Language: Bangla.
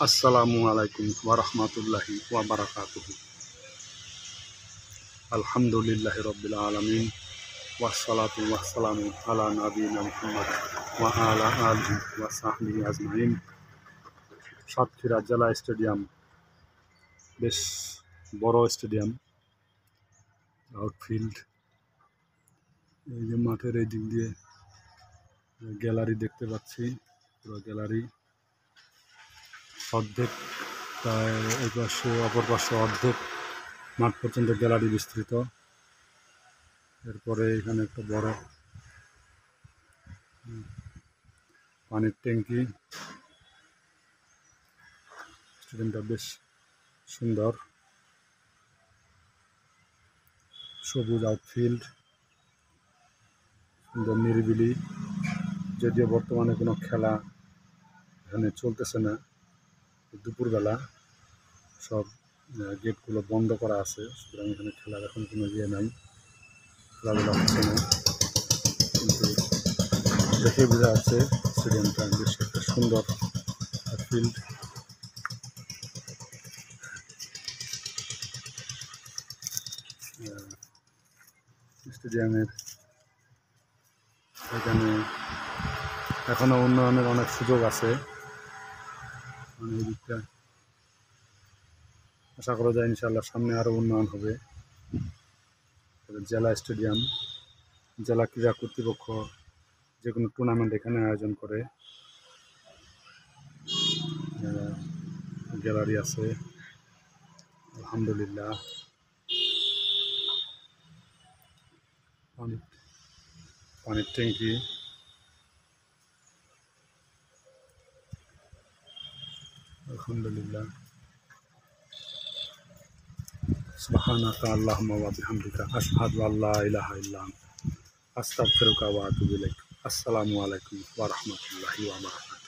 আসসালামু আলাইকুম ওয়া রাহমাতুল্লাহি ওয়া বারাকাতুহু। আলহামদুলিল্লাহি রাব্বিল আলামিন ওয়াসসালাতু ওয়াসসালামু আলা নাবিয়িনা মুহাম্মদ ওয়া আলা আলিহি ওয়া সাহবিহি আজমাইন। সাতক্ষীরা জেলা স্টেডিয়াম বেশ বড় স্টেডিয়াম, আউটফিল্ড। এই যে মাঠের এই দিক দিয়ে গ্যালারি দেখতে পাচ্ছি, পুরো গ্যালারি অর্ধেক, প্রায় এই পাশে অপর পাশে অর্ধেক মাঠ পর্যন্ত গ্যালারি বিস্তৃত। এরপরে এখানে একটা বড় পানির ট্যাঙ্কি। স্টেডিয়ামটা বেশ সুন্দর, সবুজ আউটফিল্ড, সুন্দর নিরিবিলি। যদিও বর্তমানে কোনো খেলা এখানে চলতেছে না, দুপুরবেলা সব গেটগুলো বন্ধ করা আছে, সুতরাং এখানে খেলার এখন কোনো ইয়ে নাই, খেলাধুলা হচ্ছে না। কিন্তু দেখে বোঝা যাচ্ছে স্টেডিয়ামটা বেশ একটা সুন্দর ফিল্ড। স্টেডিয়ামের এখানে এখনও উন্নয়নের অনেক সুযোগ আছে, মানে এই দিকটা আশা করা যায় ইনশাআল্লাহ সামনে আরও উন্নয়ন হবে। জেলা স্টেডিয়াম, জেলা ক্রীড়া কর্তৃপক্ষ যে কোনো টুর্নামেন্ট এখানে আয়োজন করে। গ্যালারি আছে আলহামদুলিল্লাহ। পানির ট্যাঙ্কি, আলহামদুলিল্লাহ। সুবহানাকা আল্লাহুম্মা ওয়া বিহামদিকা আশহাদু আল্লা ইলাহা ইল্লা আনতা আস্তাগফিরুকা ওয়া আতুবু ইলাইক। আসসালামু আলাইকুম ওয়া রাহমাতুল্লাহি ওয়া বারাকাতুহু।